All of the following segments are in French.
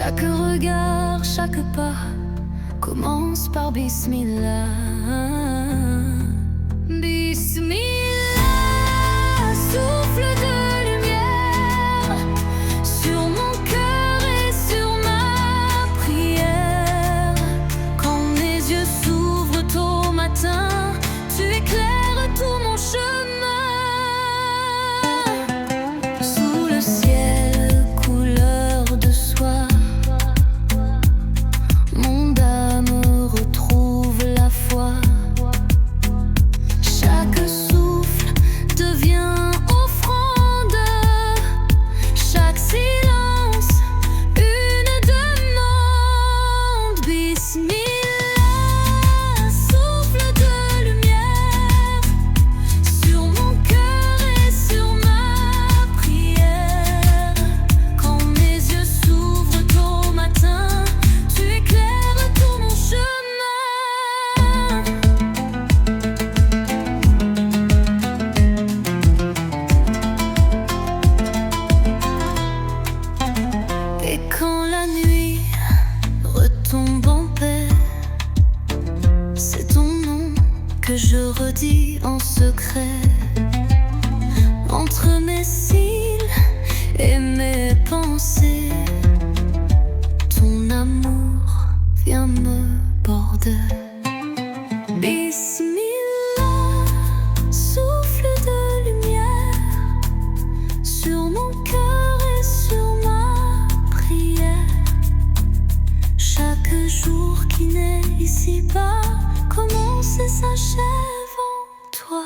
Chaque regard, chaque pas commence par Bismillah. Bismillah, souffle de lumière sur mon cœur et sur ma prière. Quand mes yeux s'ouvrent tôt matin, tu éclaires tout mon chemin. Sous le ciel couleur de soie, mon âme retrouve la foi. Chaque souffle devient offrande, chaque silence une demande. Bismillah, souffle de lumière sur mon cœur et sur ma prière. Quand mes yeux s'ouvrent tôt matin, tu éclaires tout mon chemin. Et quand la nuit retombe en paix, c'est ton nom que je redis en secret. Entre mes cils et mes pensées, ton amour vient me border. Bismillah, souffle de lumière sur mon cœur et sur ma prière. Chaque jour qui naît ici-bas commence et s'achève en toi.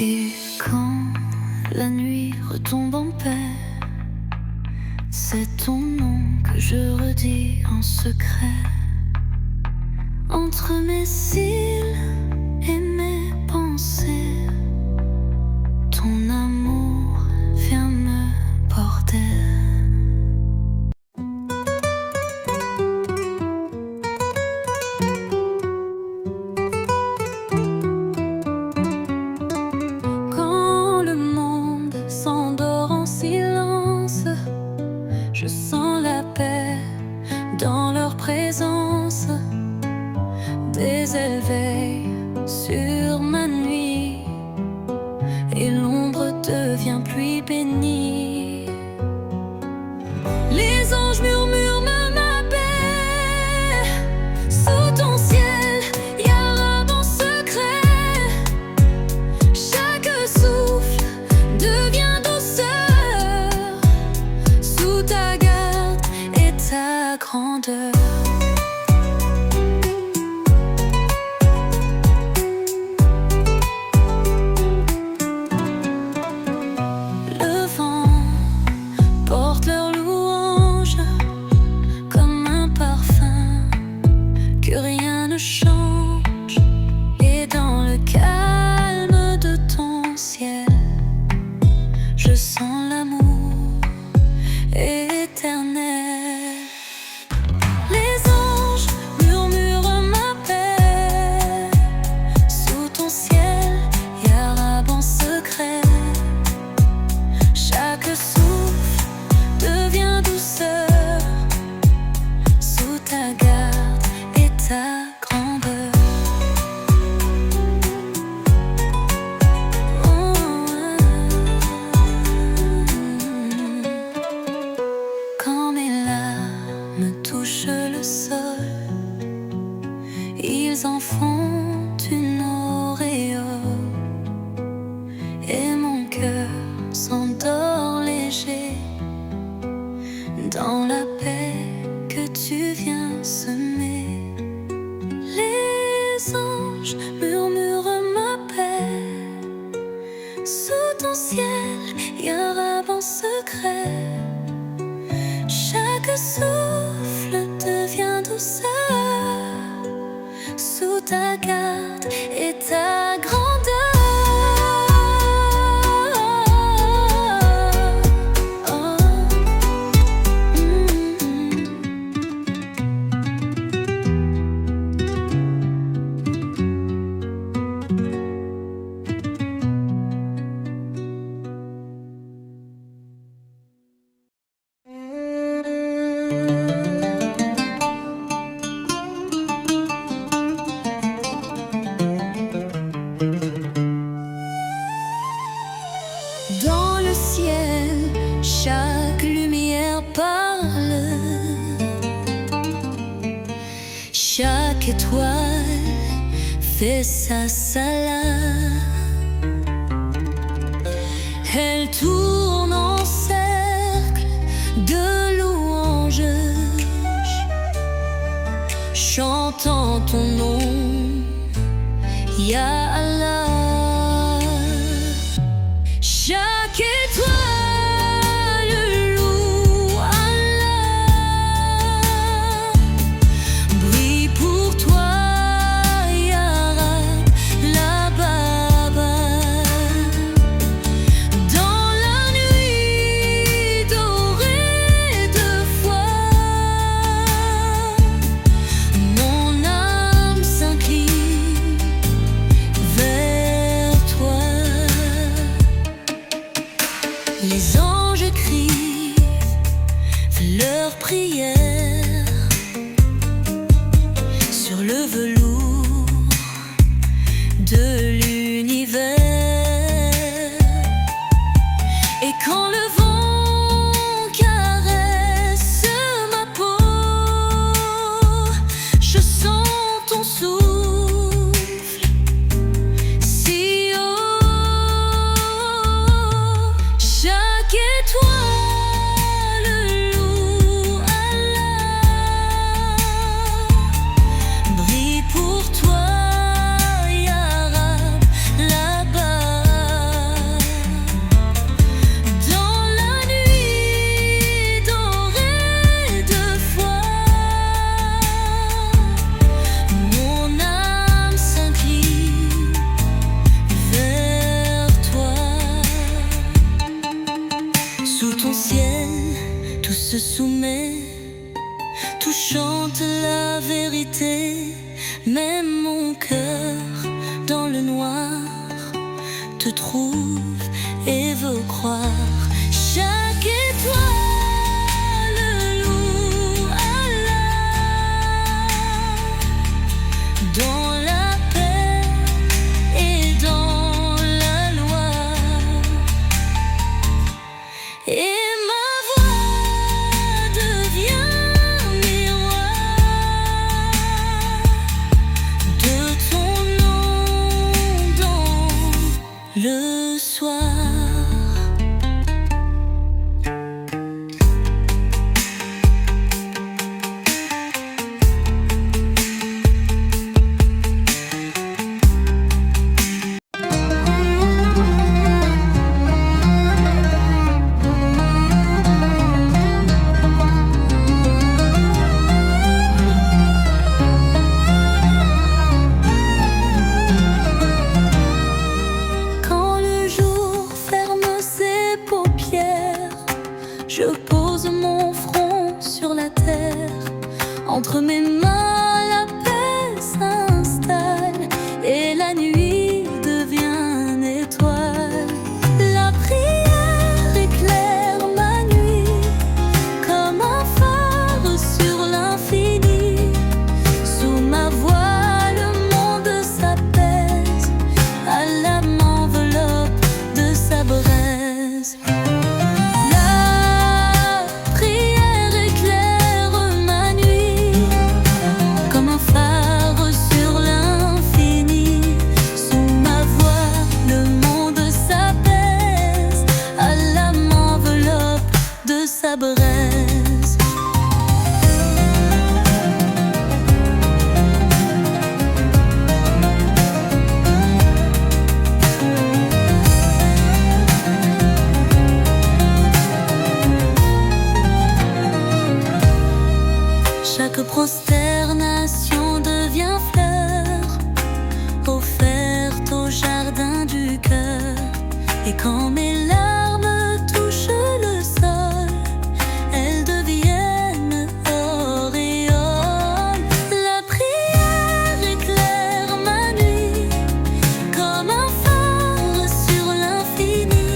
Et quand la nuit retombe en paix, c'est ton nom que je redis en secret. Entre mes cils et mes pensées, ton amour vient me porter. Quand le monde s'endort en silence, je sens la paix dans leur présence. Des ailes veillent sur ma nuit et l'ombre devient pluie bénie. Les anges murmurent ma paix sous ton ciel, Ya Rab en secret. Chaque souffle devient douceur sous ta garde et ta grandeur. Le vent porte leur louange comme un parfum que rien ne change. Et dans le calme de ton ciel, je sens l'amour éternel. Les anges murmurent ma paix sous ton ciel, Ya Rab en secret. Chaque souffle devient douceur sous ta garde et ta grandeur. Oh, ton ciel, il y a un bon secret. Chaque souffle devient douceur sous ta garde et ta grandeur. Dans le ciel, chaque lumière parle. Chaque étoile fait sa salade. Elle tourne en cercle de louanges, chantant ton nom, Ya Allah. Chaque étoile loue Allah, brille pour toi, Ya Rab, la Baba. Dans la nuit dorée de foi, mon âme s'incline vers toi. Les anges crient leurs prières sur le velours de l'univers. Et quand le vent caresse ma peau, je sens ton souffle si haut. Chaque étoile loue Allah, brille pour toi, Ya Rab, là-bas. Dans la nuit dorée de foi, mon âme s'incline vers toi. Sous ton ciel, tout se soumet, tout chante la vérité. Même mon cœur dans le noir te trouve et veut croire. Chaque étoile loue Allah, dans la paix et dans la loi. Et ma voix devient miroir de ton nom dans le soir. Quand le jour ferme ses paupières, je pose mon front sur la terre. Entre mes mains, la paix s'installe et la nuit devient une étoile. La prière éclaire ma nuit comme un phare sur l'infini. Sous ma voix, le monde s'apaise. Allah m'enveloppe de sa braise. La prière éclaire ma nuit mes larmes touchent le sol, elles deviennent auréoles. La prière éclaire ma nuit comme un phare sur l'infini.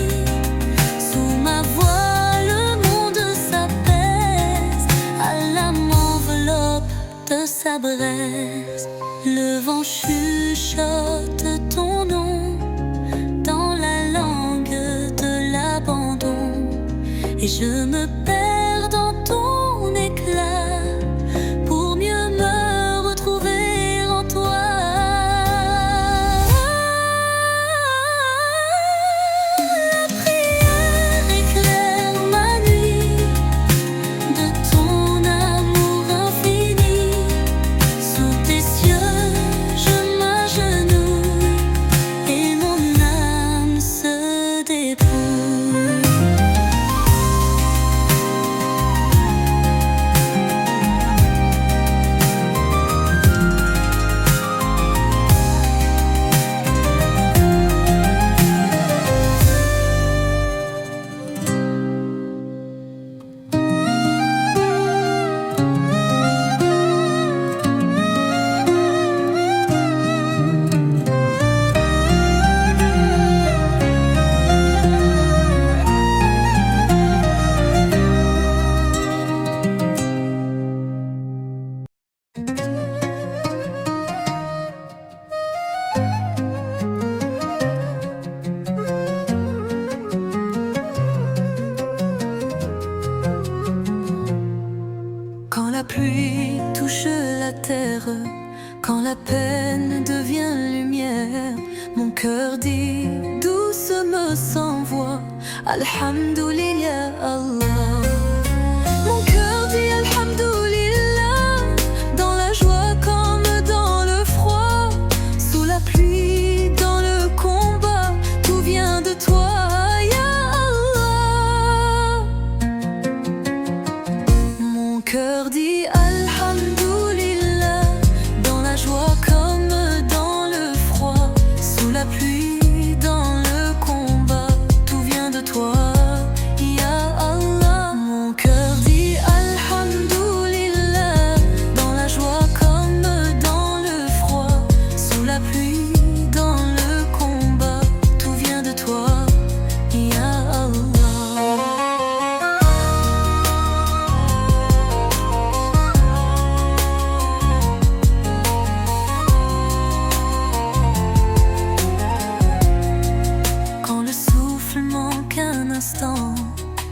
Sous ma voix le monde s'apaise, à l'âme m'enveloppe de sa braise. Le vent chuchote ton nom dans la langue de l'abandon, et je me perds dans ton éclat pour mieux me retrouver en toi. La prière éclaire ma nuit de ton amour infini. Sous tes cieux je m'agenouille et mon âme se dépouille. Quand la pluie touche la terre, quand la peine devient lumière, mon cœur dit doucement sans voix, Alhamdulillah Allah. Mon cœur dit Alhamdulillah, dans la joie comme dans le froid, sous la pluie, dans le combat, tout vient de toi, Ya Allah. Mon cœur dit Alhamdulillah, dans la joie comme dans le froid, sous la pluie, dans le combat, tout vient de toi, Ya Allah. Mon cœur dit Alhamdulillah, dans la joie comme dans le froid, sous la pluie, dans le combat, tout vient de toi, Ya Allah. Quand le souffle manque un instant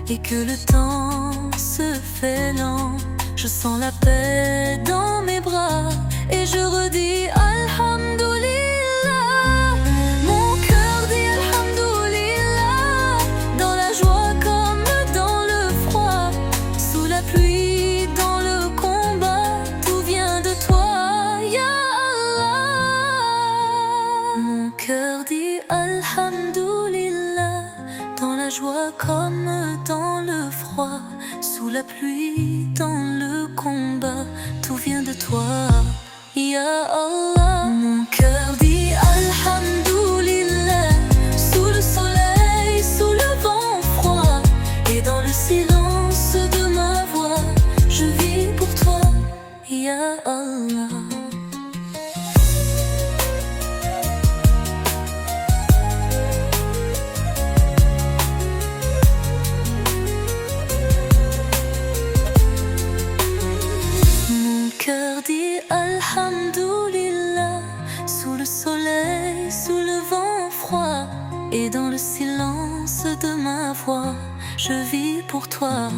et que le temps se fait lent, je sens la paix dans mes bras et je redis Alhamdulillah. Mon cœur dit Alhamdulillah, dans la joie comme dans le froid, sous la pluie, dans le combat, tout vient de toi, Ya Allah. Mon cœur dit Alhamdulillah, dans la joie comme dans le froid, sous la pluie, dans le combat, tout vient de toi, Ya Allah. Mon cœur dit Alhamdulillah, sous le soleil, sous le vent froid, et dans le silence de ma voix, je vis pour toi, Ya Allah. Mon cœur dit Alhamdulillah, sous le soleil, sous le vent froid, et dans le silence de ma voix, je vis pour toi,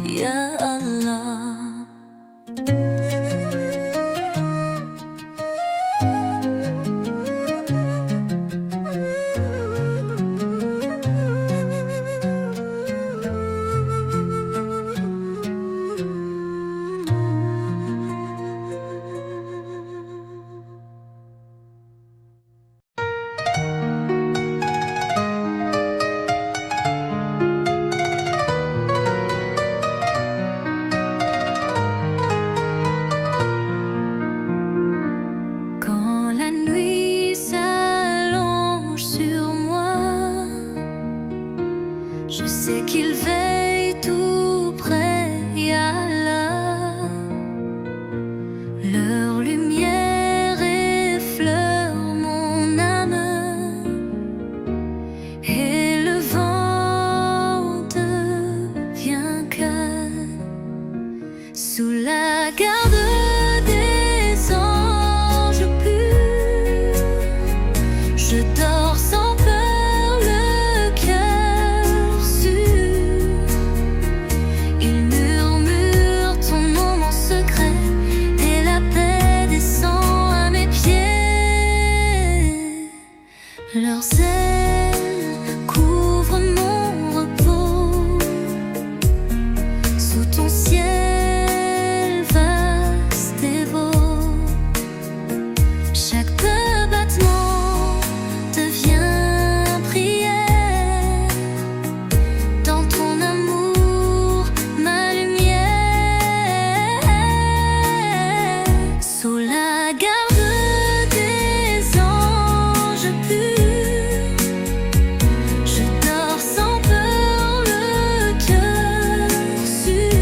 Ya Allah. Je sais qu'il veille tout près, ya Allah. Leur lumière effleure mon âme, et le vent devient calme sous la garde des anges purs. Je dors sans peur, le cœur sûr. Ils murmurent ton nom en secret, et la paix descend à mes pieds. Leurs ailes couvrent mon repos sous ton ciel vaste et beau. Chaque battement devient prière. Dans ton amour, ma lumière. Sous la garde des anges purs, je dors sans peur, le cœur sûr.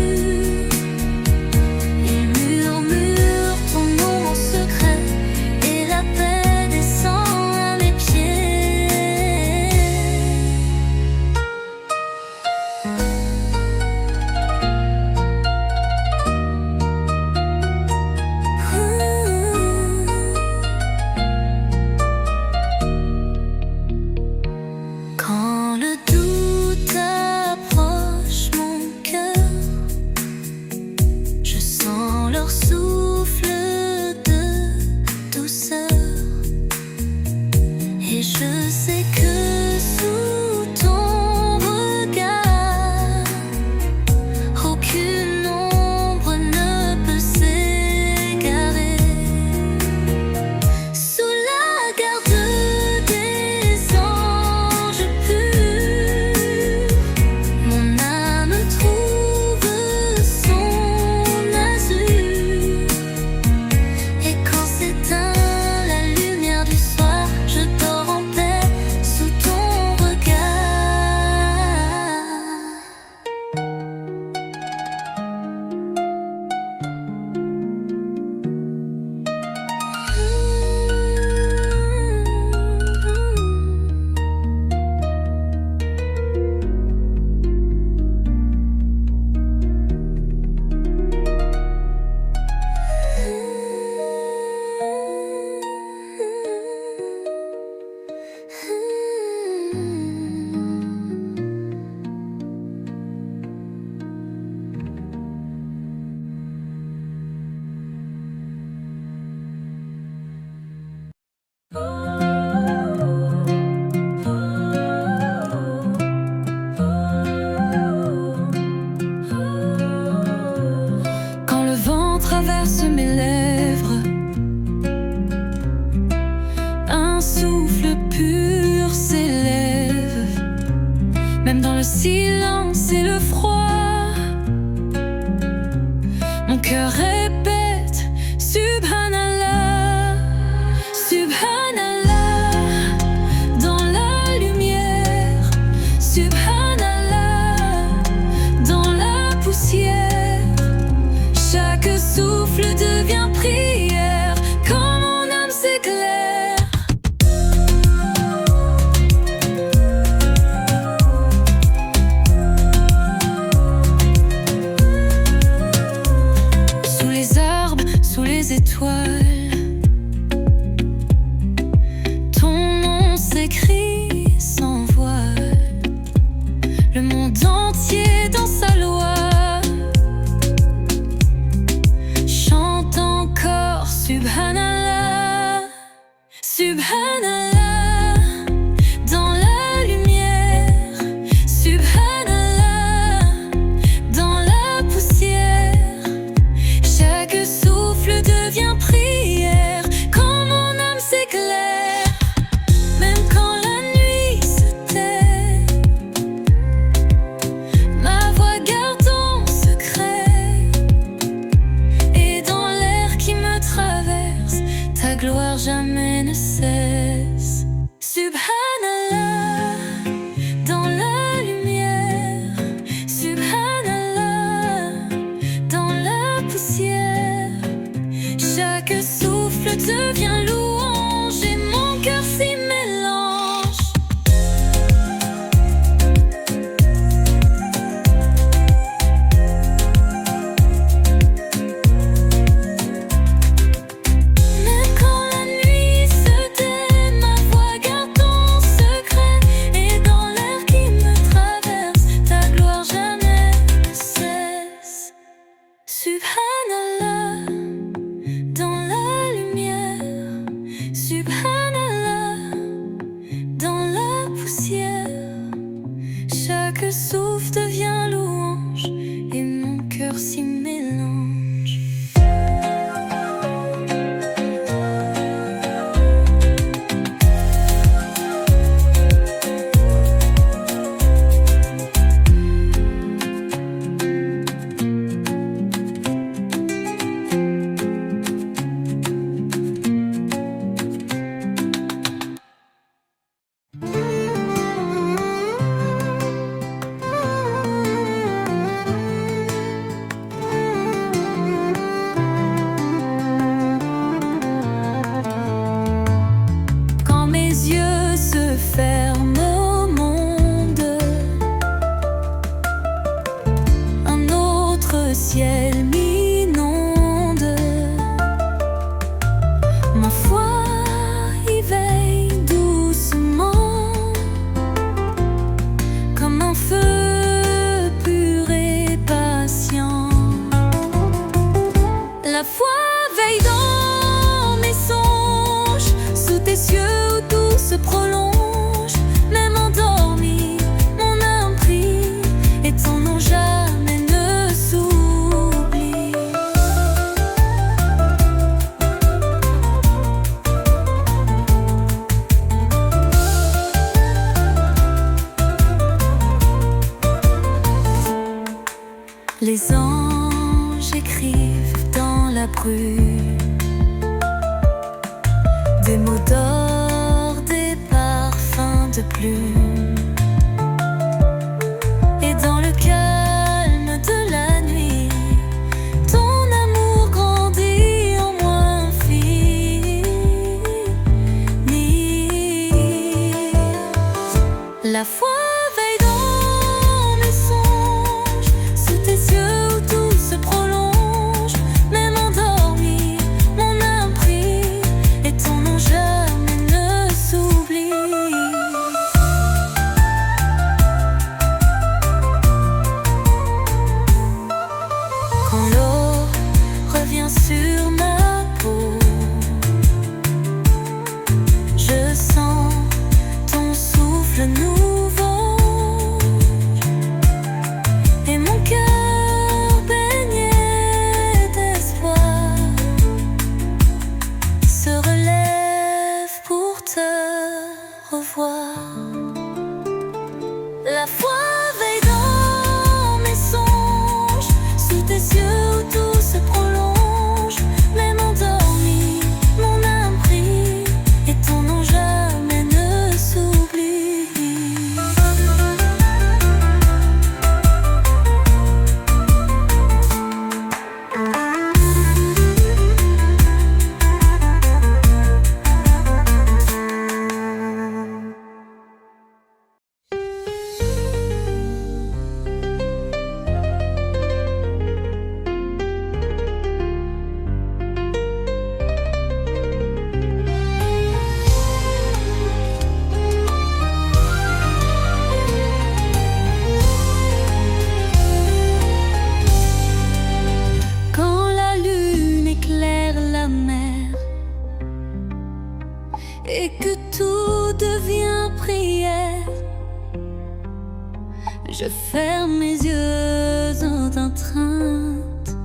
Ils murmurent ton nom en secret, et la paix descend à mes pieds. Quand le doute approche mon cœur, je sens leur souffle de douceur, et je sais que sous ton regard, aucune ombre ne peut s'égarer. Sous la garde des anges purs, mon âme trouve son azur. Et quand s'éteint la lumière du soir, je dors en paix sous ton regard. Quand le vent traverse mes lèvres, un souffle pur s'élève. Même dans le silence et le froid, mon cœur répète Subhanallah, Subhanallah. Dans la lumière, Subhanallah. Dans la poussière, chaque souffle devient prière. Quand mon âme s'éclaire, sous Chaque souffle devient louange et mon cœur s'y mélange. Quand mes yeux se ferment au monde, un autre ciel m'inonde. Ma foi y veille doucement, comme un feu pur et patient. La foi veille dans mes songes, sous tes cieux où tout se prolonge. Même endormi, mon âme prie, et ton nom jamais ne s'oublie. Les anges écrivent dans la brume des mots d'or, des parfums de plumes. Et dans le calme de la nuit, ton amour grandit en moi infini. La foi veille dans mes songes, sous tes yeux où tout se prolonge. Même endormi, mon âme prie, et ton nom jamais ne s'oublie. Quand l'eau revient sur ma peau, je sens ton souffle nouveau, et mon cœur baigné d'espoir se relève pour te revoir. La foi veille dans mes songes, sous tes yeux où tout se prolonge. Même endormi, mon âme prie, et ton nom jamais ne s'oublie. Quand la lune éclaire la mer et que tout devient prière, je ferme mes yeux en étreinte.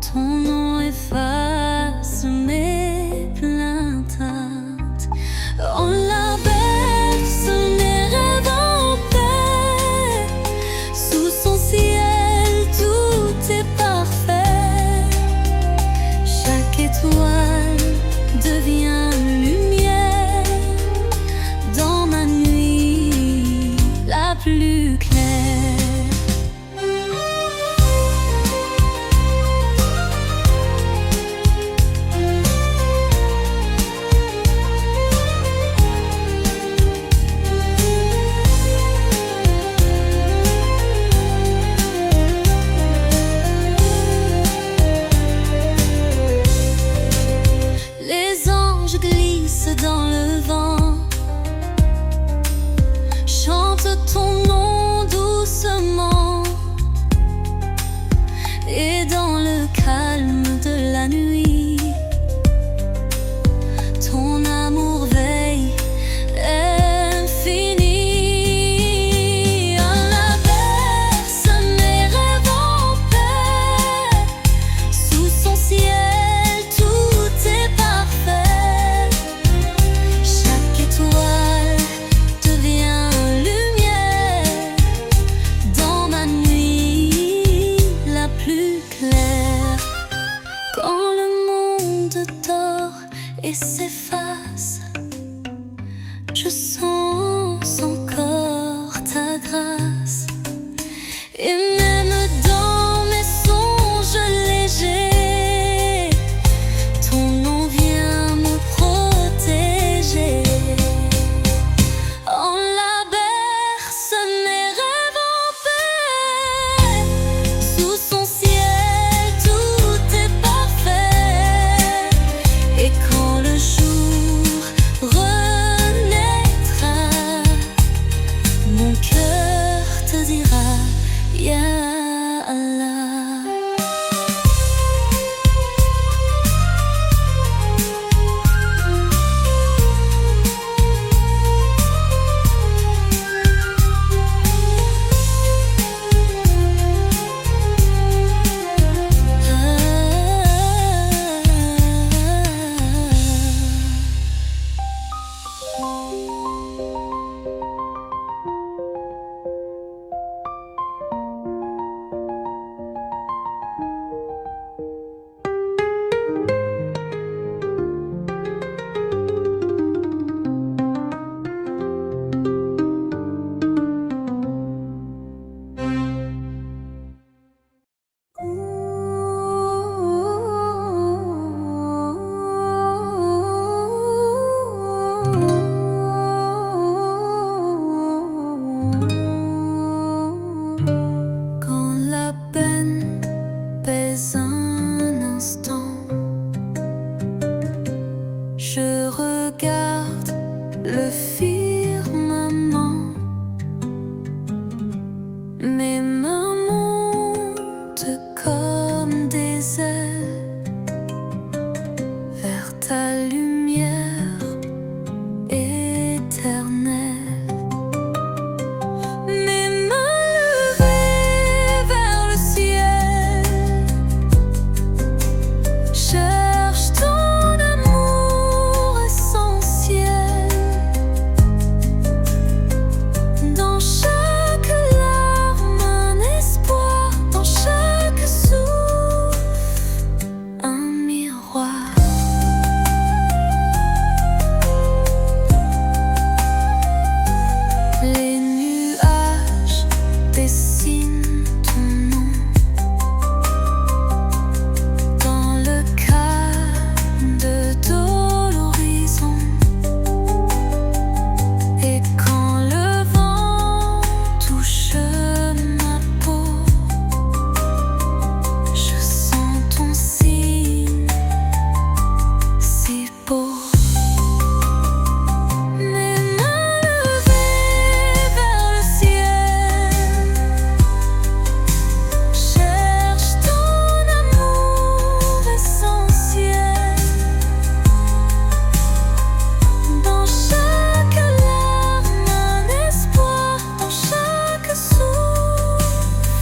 Ton nom efface mes plaintes. On la berce mes rêves en paix. Sous son ciel tout est parfait. Chaque étoile devient lumière dans ma nuit la plus claire. Les anges glissent dans le vent, chantent ton nom Ya Allah. Quand la peine pèse un instant, je regarde le firmament. Mes mains montent comme des ailes vers ta lumière éternelle. Mes mains levées vers le ciel cherchent ton amour essentiel. Dans chaque larme un espoir, dans chaque souffle un miroir. Les nuages dessinent ton nom dans le calme de l'horizon. Et quand le vent touche ma peau, je sens ton signe si beau. Mes mains levées vers le ciel cherchent ton amour essentiel. Dans chaque larme un espoir, dans chaque souffle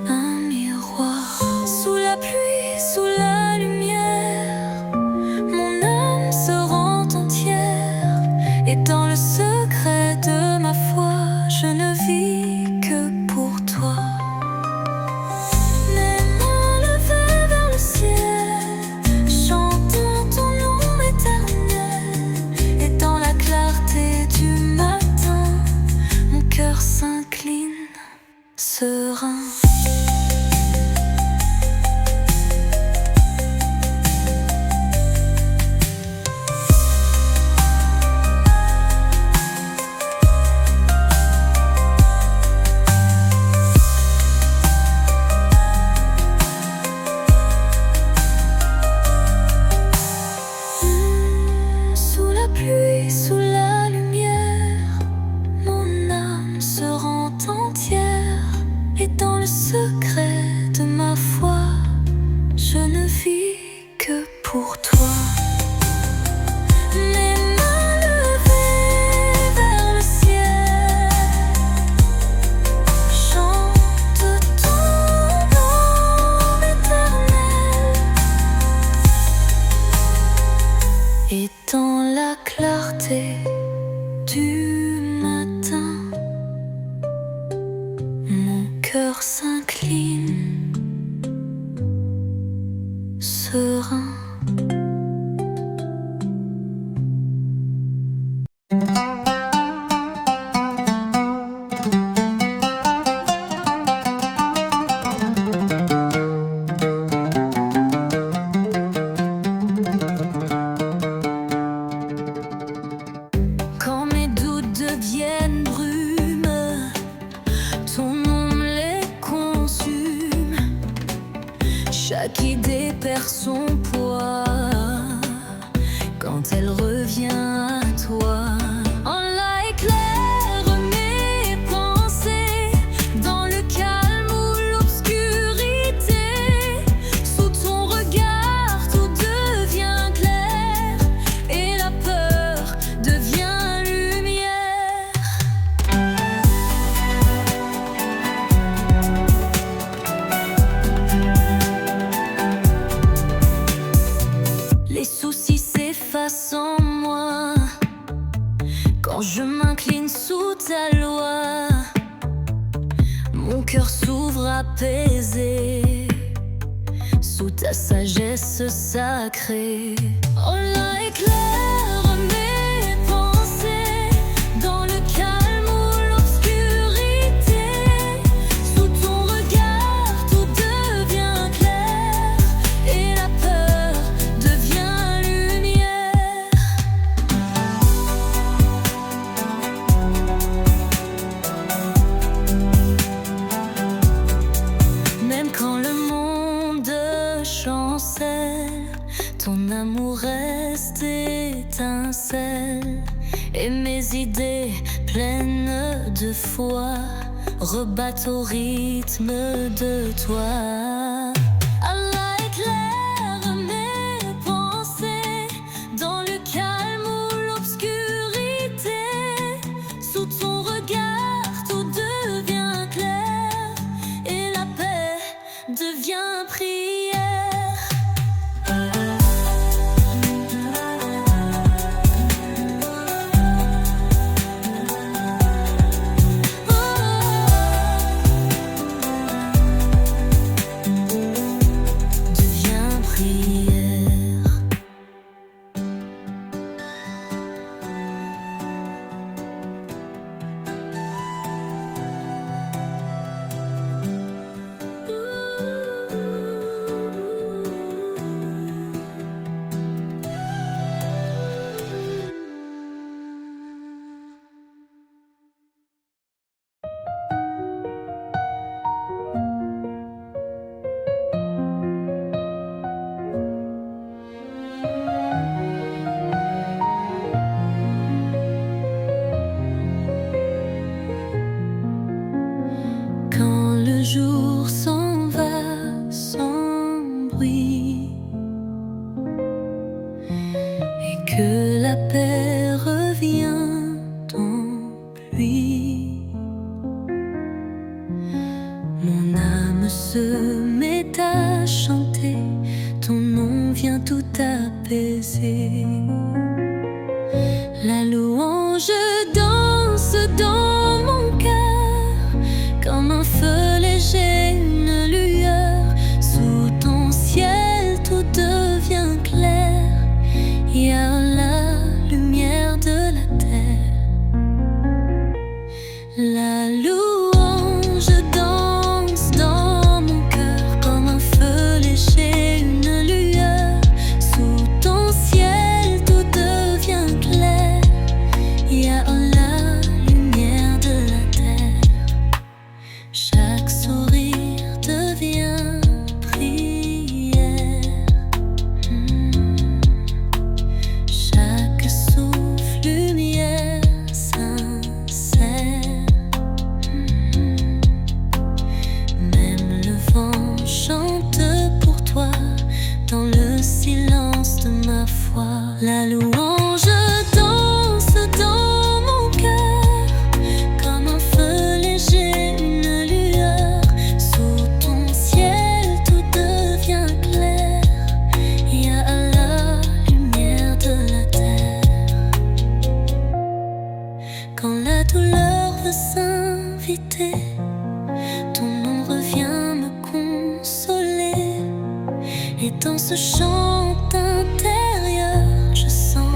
un miroir. Sous la pluie, sous la lumière, mon âme se rend entière. Et dans le secret de ma foi, je ne vis que pour toi. Mes mains levées vers le ciel, chantant ton nom éternel. Et dans la clarté du matin, mon cœur s'incline, serein. Sous la pluie, sous la lumière, mon âme se rend entière. Et dans le secret de ma foi, je ne vis que pour toi. Mes mains levées vers le ciel chantent ton nom éternel. Et dans la clarté du matin, mon cœur s'incline, serein. Quand mes doutes deviennent brume, ton nom les consume. Chaque idée perd son poids quand elle revient à toi. Allah éclaire mes pensées dans le calme Mon cœur s'ouvre apaisé sous ta sagesse sacrée. Oh là, éclaire mes pensées dans le calme ou l'obscurité. Sous ton regard, tout devient clair et la peur devient lumière. Même quand le monde chancelle, ton amour reste étincelle. Et mes idées pleines de foi rebattent au rythme de toi. Allah, éclaire mes pensées dans le calme ou l'obscurité. Sous ton regard, tout devient clair et la paix devient prière. Devient prière. Quand le jour s'en va sans bruit et que la paix revient en pluie, mon âme se met à chanter, ton nom vient tout apaiser. La louange danse dans mon cœur comme un feu léger, une lueur. Sous ton ciel, tout devient clair. Il y a la lumière de la terre. La louange danse dans mon cœur comme un feu léger, une lueur. Sous ton ciel, tout devient clair. Il y a la lumière de la terre. Chaque sourire devient prière. Chaque souffle, lumière sincère. Même le vent chante pour toi dans le silence de ma foi. La louange danse dans mon cœur comme un feu léger, une lueur. Sous ton ciel, tout devient clair. Il y a la lumière de la terre. Quand la douleur veut s'inviter, ton nom revient me consoler. Et dans ce chant intérieur, je sens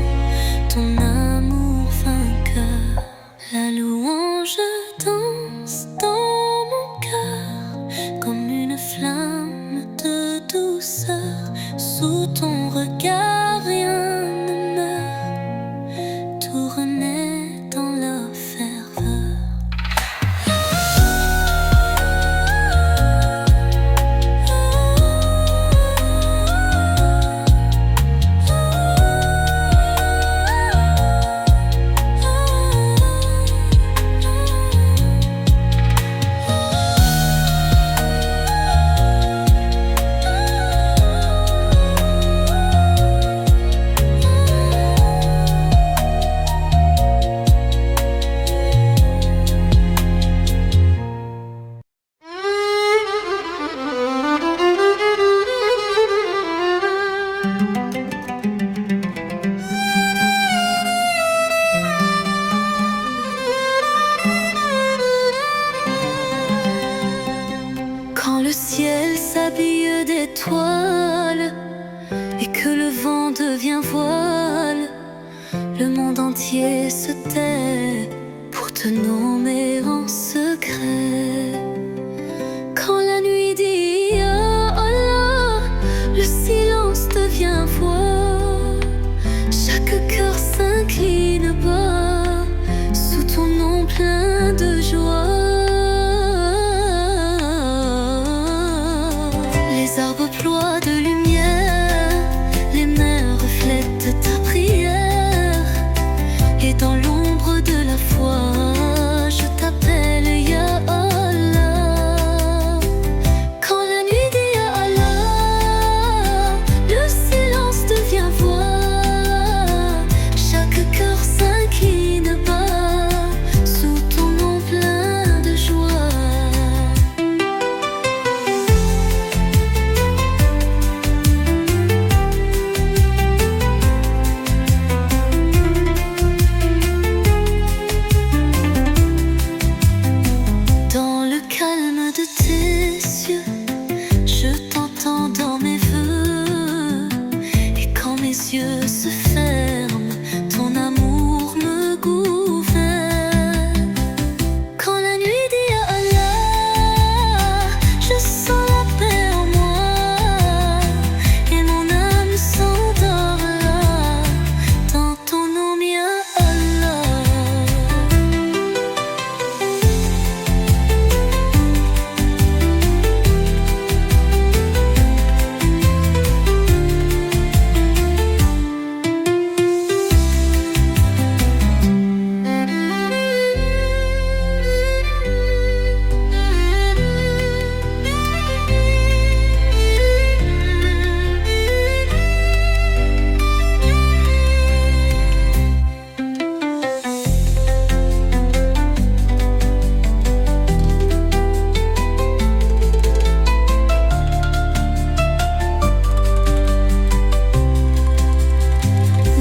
ton amour vainqueur. La louange danse dans mon cœur comme une flamme de douceur. Sous ton regard, rien ne meurt, tout renaît dans la ferveur. étoiles et que le vent devient voile, le monde entier se tait pour te nommer en secret. Quand la nuit dit Ya Allah, le silence devient voix. Chaque cœur s'incline bas sous ton nom plein de joie. Les arbres ploient de lumière, les mers reflètent ta prière, et dans l'ombre de la foi, je t'appelle Ya Allah. Quand la nuit dit Ya Allah, le silence devient voix. Chaque cœur s'incline bas sous ton nom plein de joie. Dans le calme de tes yeux, je t'entends dans mes vœux. Et quand mes yeux se ferment, ton amour me gouverne. Quand la nuit dit Ya Allah, je sens la paix en moi, et mon âme s'endort là, dans ton nom Ya Allah.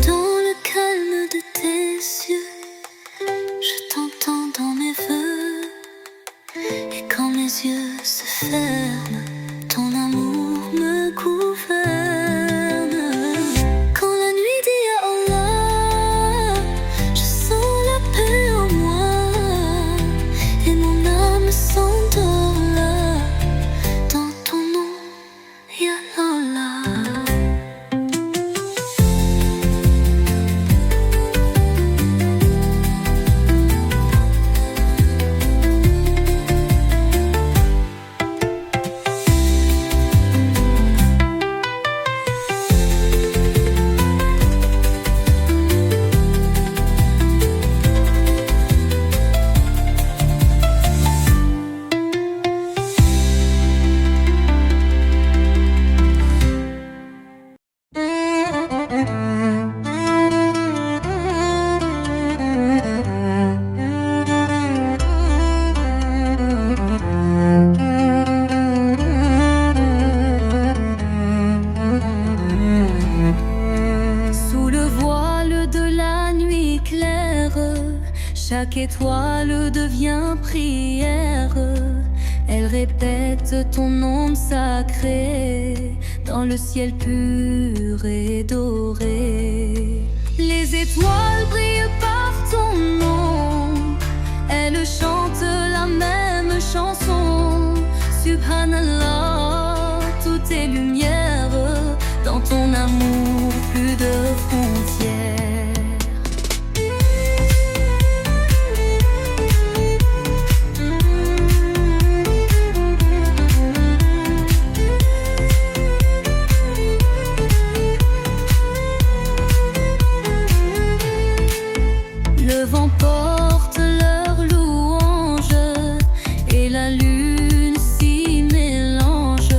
Dans le calme de tes yeux, je t'entends dans mes vœux. Et quand mes yeux se ferment, ton amour me gouverne. Quand la nuit dit Ya Allah, je sens la paix en moi, et mon âme s'endort là, dans ton nom Ya Allah. Sous le voile de la nuit claire, chaque étoile devient prière. Elle répète ton nom sacré dans le ciel pur et doré. Les étoiles brillent par ton nom, elles chantent la même chanson. Subhanallah, tout est lumière, dans ton amour plus de frontières. Le vent porte leur louange, et la lune s'y mélange.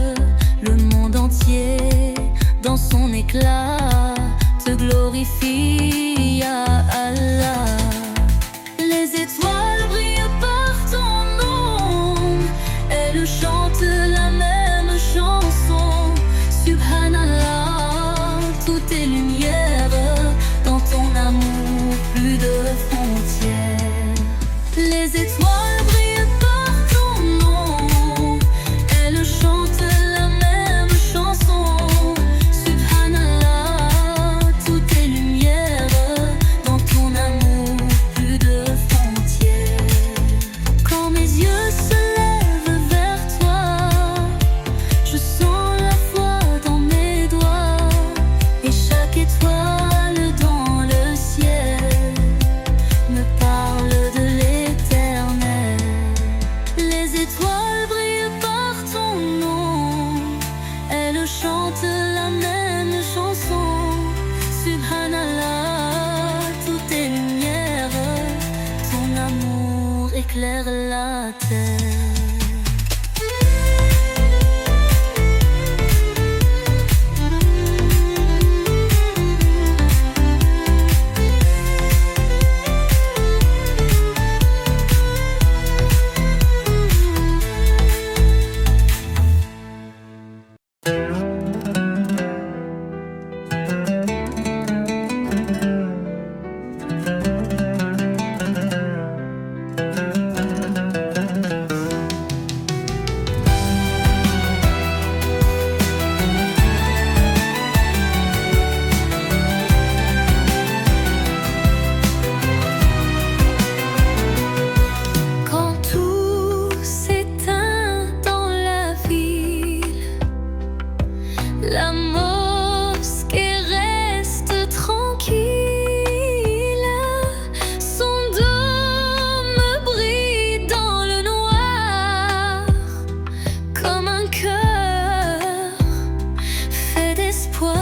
Le monde entier, dans son éclat, te glorifie Ya Allah. Les étoiles brillent par ton nom, elles chantent la même chanson. Subhanallah, tout est lumière, dans ton amour plus de frontières. Les étoiles brillent par ton nom, elles chantent la même chanson. éclaire la terre. La mosquée reste tranquille, son dôme brille dans le noir, comme un cœur fait d'espoir.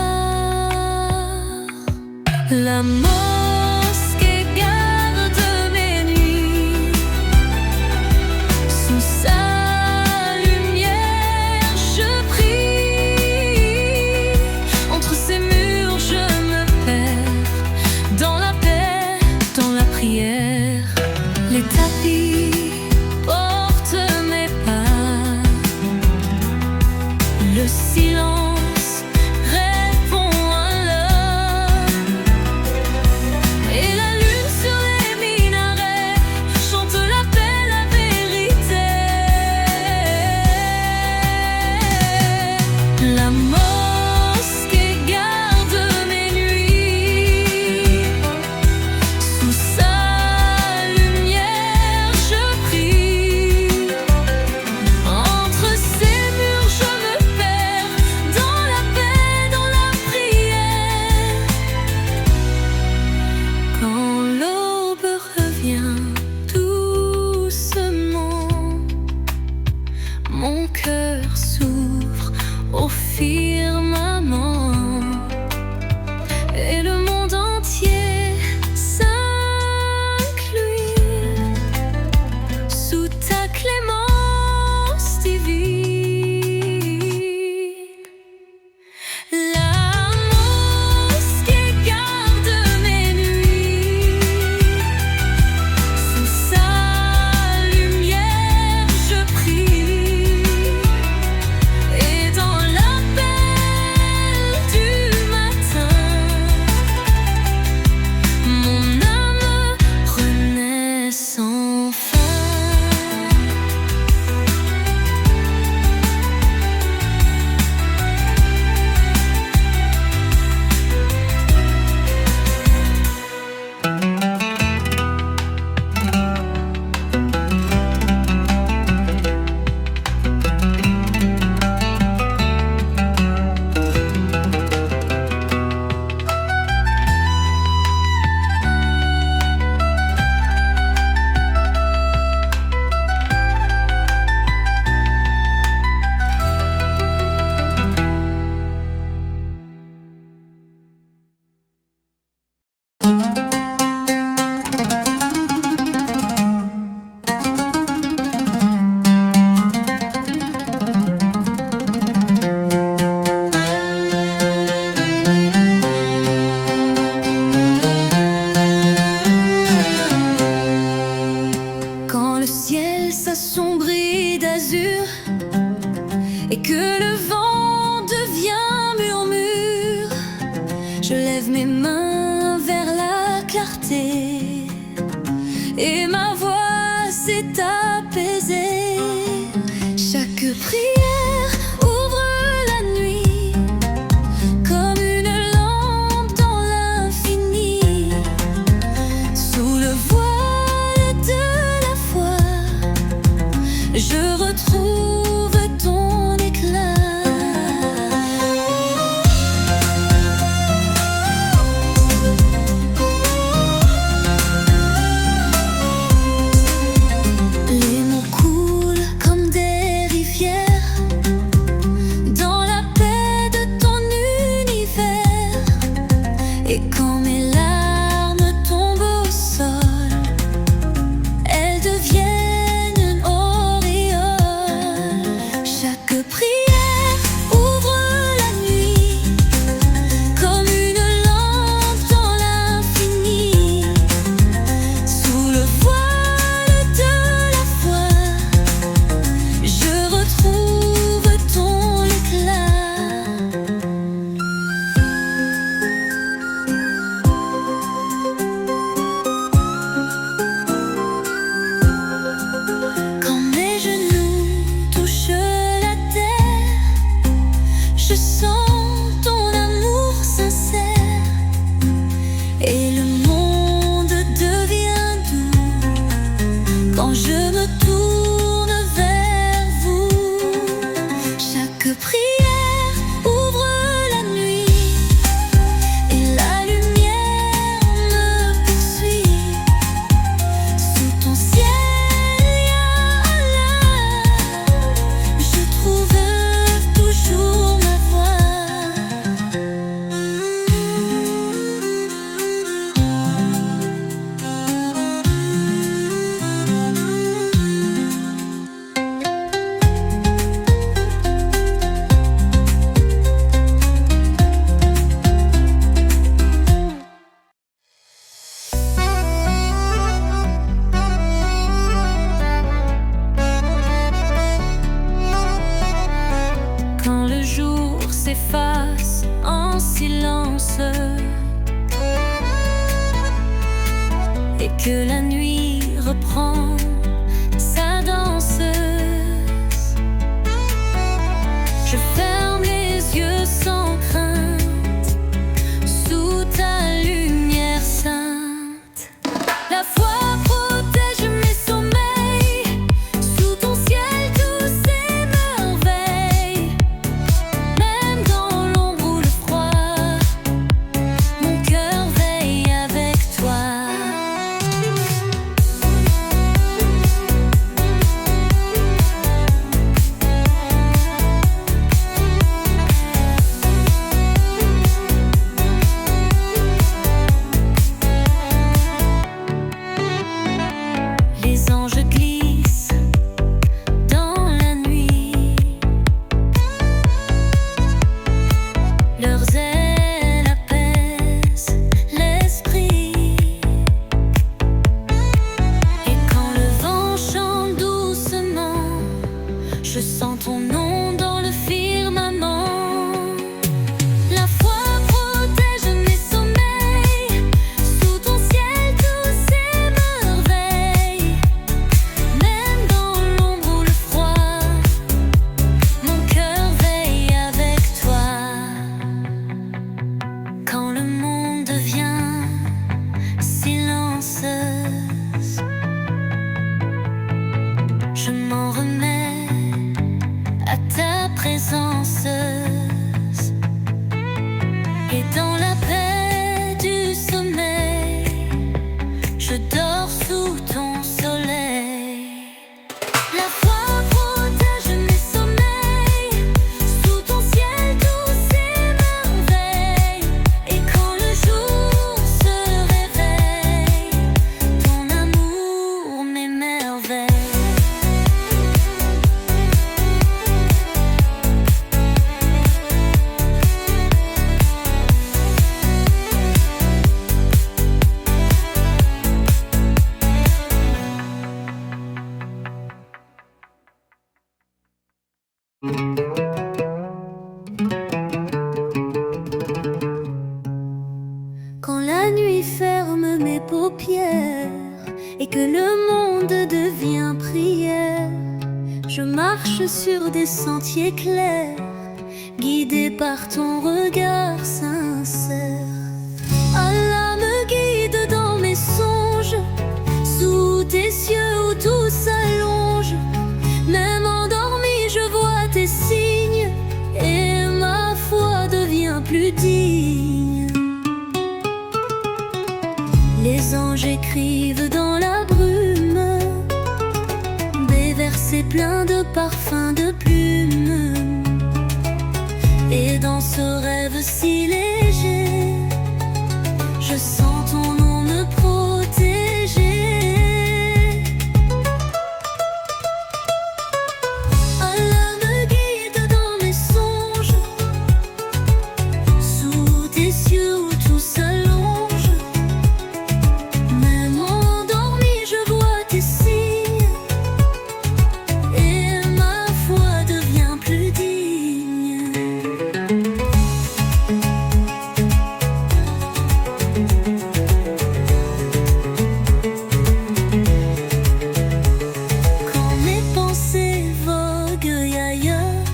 La mosquée garde mes nuits sous sa les tapis portent mes pas, le silence répond alors, et la lune sur les minarets chante la paix, la vérité. La mosquée garde mes nuits sous sa mon cœur s'ouvre au firmament et le monde entier s'incline sous ta clémence divine. La mosquée garde mes nuits sous sa lumière, je prie. S'assombrit d'azur et que le vent devient murmure, je lève mes mains vers la clarté et ma voix s'est apaisée. Chaque prière ouvre la nuit comme une lampe dans l'infini, sous le voile de la foi. Je retrouve ton éclat. Les mots coulent comme des rivières dans la paix de ton univers. Et quand mes larmes tombent au sol, elles deviennent que la nuit reprend sa danseuse. Je ferme les yeux sans crainte sous ta lumière sainte. La foi protège mes sommeils, sous ton ciel tous ces merveilles. Même dans l'ombre ou le froid, mon cœur veille avec toi. Les anges glissent dans la nuit, leurs ailes apaisent l'esprit. Et quand le vent chante doucement, je sens ton nom dans le firmament. La foi protège mes sommeils, sous ton ciel tous ces merveilles. Même dans l'ombre ou le froid, mon cœur veille avec toi. Quand le monde devient silenceuse, je m'en remets à ta présence. Et dans la paix du sommeil, je dors sous ton soleil. La foi protège mes sommeils, sous ton ciel tous ces merveilles. Et quand le jour se réveille, ton amour m'émerveille. Quand la nuit ferme mes paupières et que le monde devient prière, je marche sur des sentiers clairs, guidé par ton regard sincère. Allah me guide dans mes songes, sous tes cieux où tout s'allonge. Même endormi, je vois tes signes, et ma foi devient plus digne. Les anges écrivent dans la brume des versets pleins de parfums de plumes. Et dans ce rêve si léger, je sens ton nom me protéger. Allah me guide dans mes songes, sous tes cieux où tout s'allonge. Même endormi, je vois tes signes, et ma foi devient plus digne. Quand mes pensées voguent ailleurs,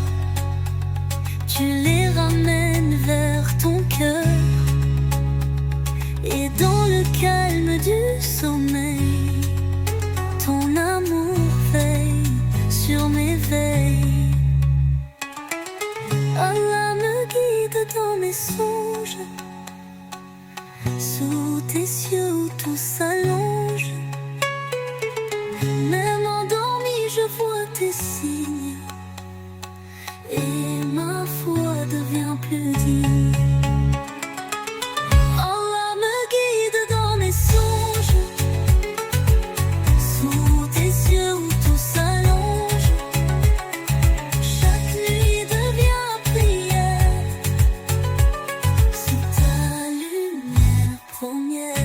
tu les ramènes vers ton cœur. Et dans le calme du sommeil, ton amour veille sur mes veilles. Allah me guide dans mes songes, sous tes cieux où tout s'allonge. Même endormi, je vois tes signes, et ma foi devient plus digne. Allah me guide dans mes songes, sous tes cieux où tout s'allonge. Chaque nuit devient prière, sous ta lumière première.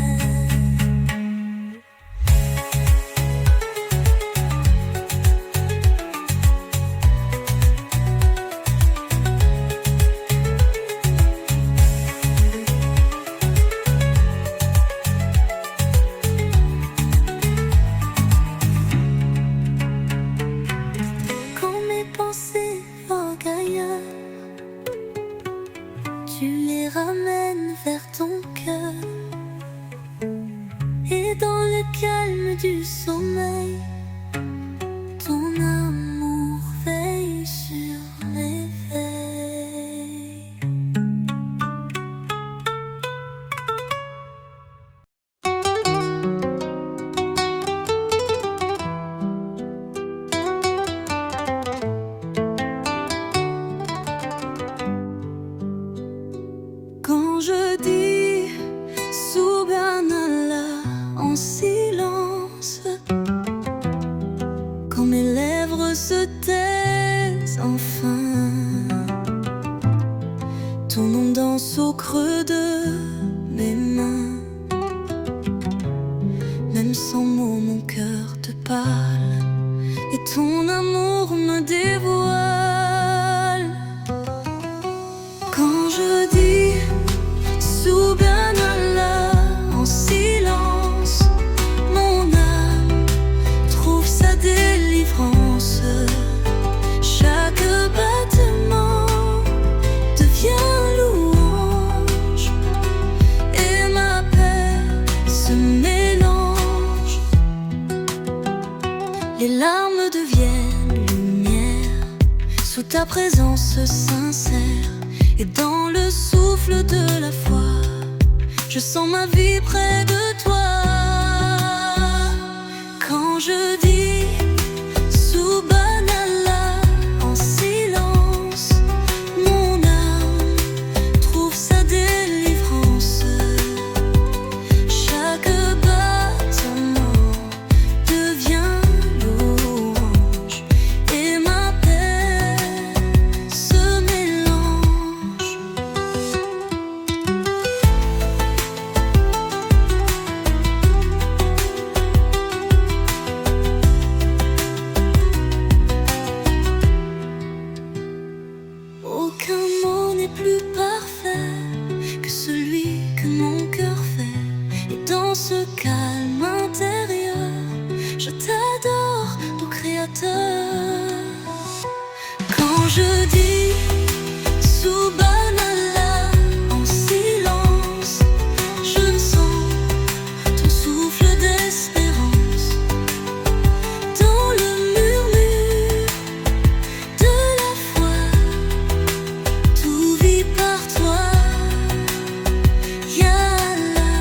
se taise enfin. Ton nom danse au creux de mes mains. Même sans mots, mon cœur te parle et ton amour me dévoile. Quand je dis Subhanallah en silence, mon âme trouve sa délivrance. Chaque battement devient louange et ma paix se mélange. Les larmes deviennent lumière sous ta présence sincère. Et dans le souffle de la foi, je sens ma vie près de toi. Quand je dis Subhanallah en silence, mon âme trouve sa délivrance. Chaque battement devient louange et ma paix se mélange. Aucun mot n'est plus parfait que celui que mon cœur fait. Et dans ce calme intérieur, je t'adore, ô Créateur. Quand je dis Subhanallah en silence, je sens ton souffle d'espérance. Dans le murmure de la foi, tout vit par toi, Ya Allah.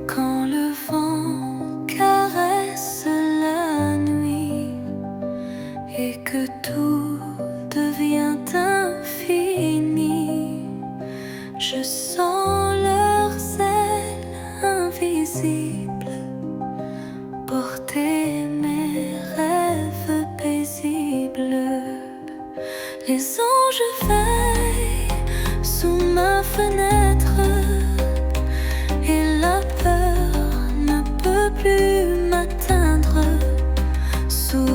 Quand le vent caresse la nuit et que tout devient infini, je sens leurs ailes invisibles porter mes rêves paisibles. Les anges veillent sous ma fenêtre et la peur ne peut plus m'atteindre. Sous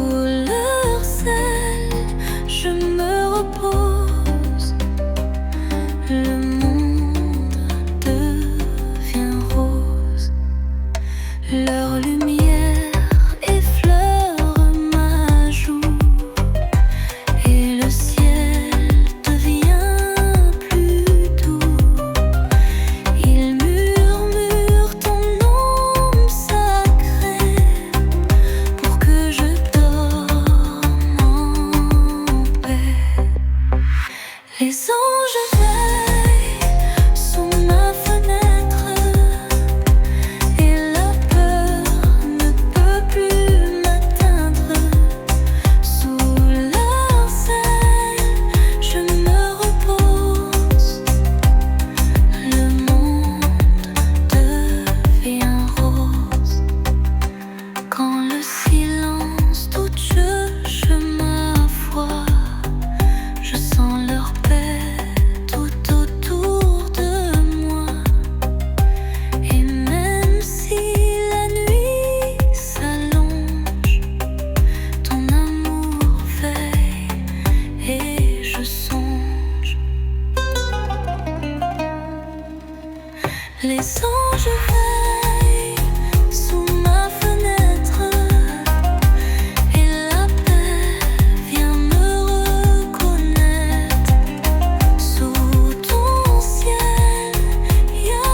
leurs ailes, je me repose. Le monde devient rose. Leur lumière effleure ma joue et le ciel devient plus doux. Ils murmurent ton nom sacré pour que je dorme en paix. Les anges veillent sous ma fenêtre et la peur ne peut plus m'atteindre. Sous leurs ailes, je me repose. Le monde devient rose. Quand le silence touche ma foi, je sens leur paix tout autour de moi. Et même si la nuit s'allonge, ton amour veille et je songe. Les anges veillent sous ma fenêtre et la paix vient me reconnaître. Sous ton ciel, Ya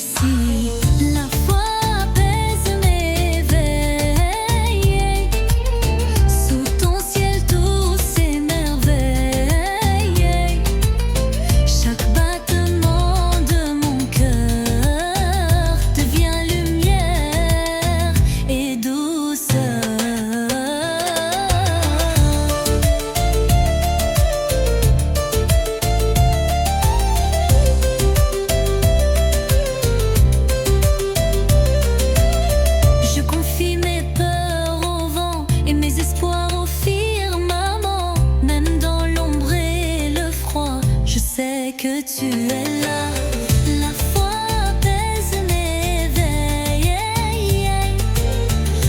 ici. La foi apaise mes veilles. Sous ton ciel tout s'émerveille. Chaque battement de mon cœur devient lumière et douceur. Je confie mes peurs au vent et mes espoirs au firmament. Même dans l'ombre et le froid, je sais que tu es là. La foi apaise mes veilles.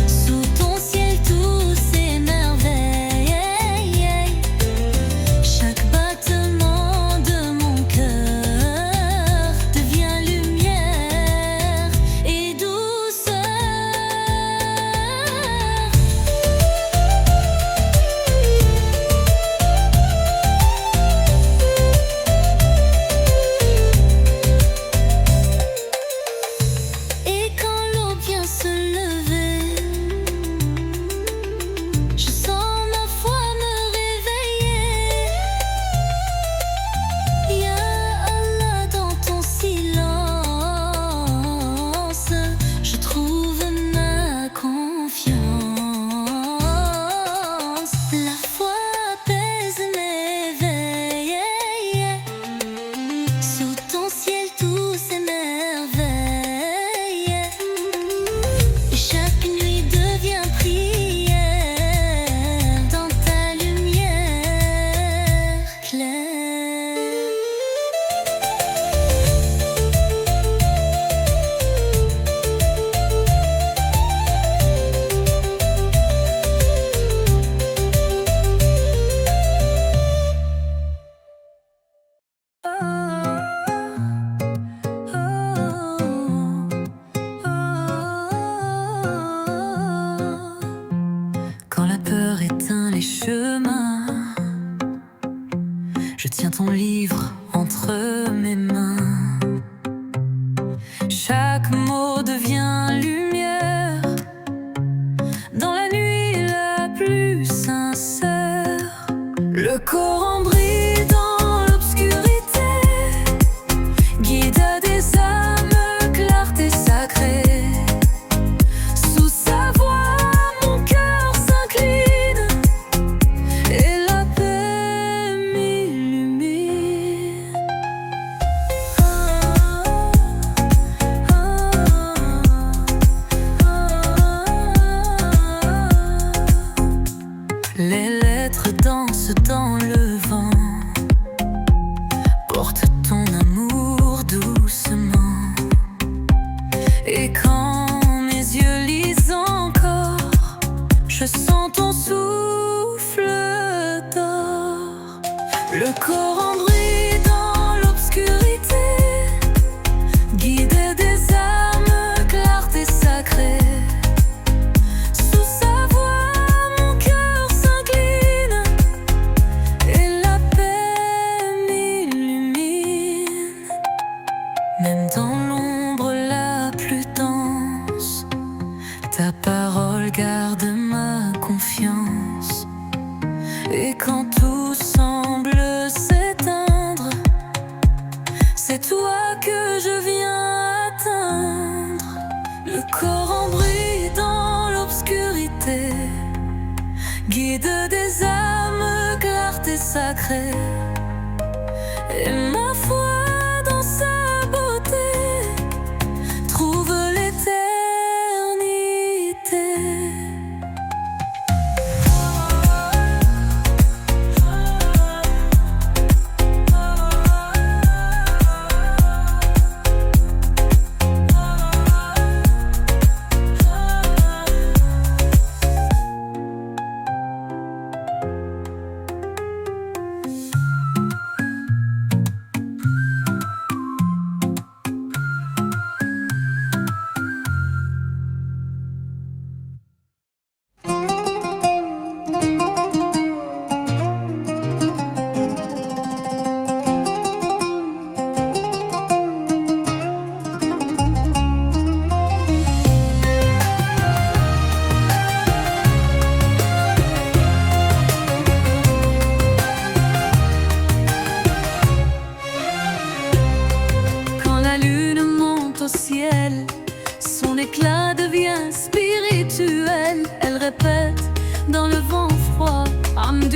Sous ton ciel tout s'émerveille. Chaque battement de mon cœur devient lumière et douceur. Et quand l'eau vient se lever, je sens ma foi me réveiller. Ya Allah, dans ton silence, je trouve ma confiance. La foi apaise mes veilles. Sous ton ciel tout s'émerveille. Et chaque nuit devient prière dans ta lumière claire. Quand la peur éteint les chemins, je tiens ton livre entre mes mains. Chaque mot devient lumière dans la nuit la plus sincère. Le Coran brille dans l'obscurité, guide des âmes, clarté sacrée. Sous sa voix, mon cœur s'incline et la paix m'illumine. Les lettres dansent dans le vent, porte ton amour doucement. Et quand mes yeux lisent encore, je sens ton souffle d'or. Le Coran brille dans l'obscurité, guide des âmes, clarté sacrée. Sous sa voix, mon cœur s'incline et la paix m'illumine. Même dans l'ombre la plus dense, ta parole garde ma confiance. Et quand tout semble s'éteindre, c'est toi que je viens atteindre. Le Coran brille dans l'obscurité, guide des âmes, clarté sacrée. Et ma foi dans sa beauté trouve l'éternité.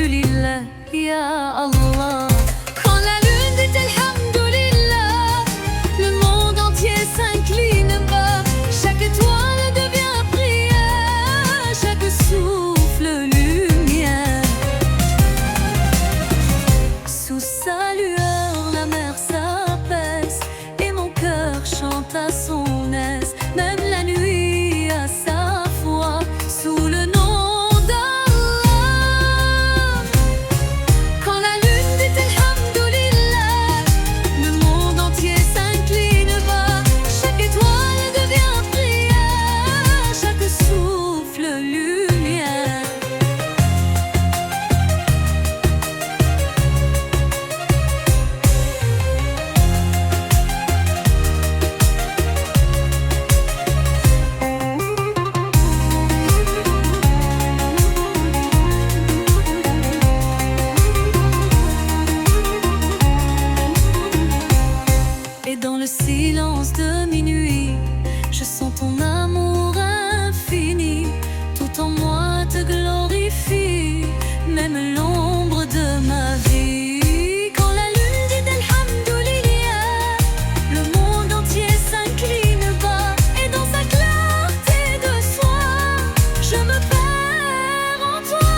alhamdulillah, ya Allah. Quand la lune dit alhamdulillah, le monde entier s'incline bas. Chaque étoile devient prière, chaque souffle lumière. Sous sa lueur, la mer s'apaise et mon cœur chante à son aise. Même la nuit a sa foi sous le nom d'Allah. Quand la lune dit alhamdulillah, le monde entier s'incline bas. Chaque étoile devient prière, chaque souffle lumière. Et dans le silence de minuit, je sens ton amour infini. Tout en moi te glorifie, même l'ombre de ma vie. Quand la lune dit alhamdulillah, le monde entier s'incline bas. Et dans sa clarté de soir, je me perds en toi.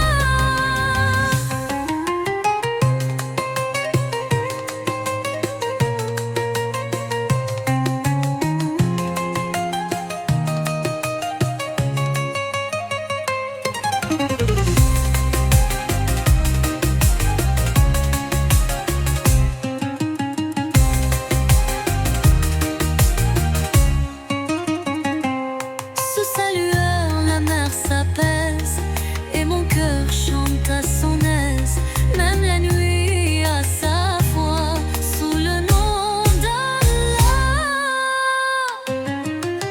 Sous sa lueur, la mer s'apaise et mon cœur chante à son aise. Même la nuit a sa foi sous le nom d'Allah.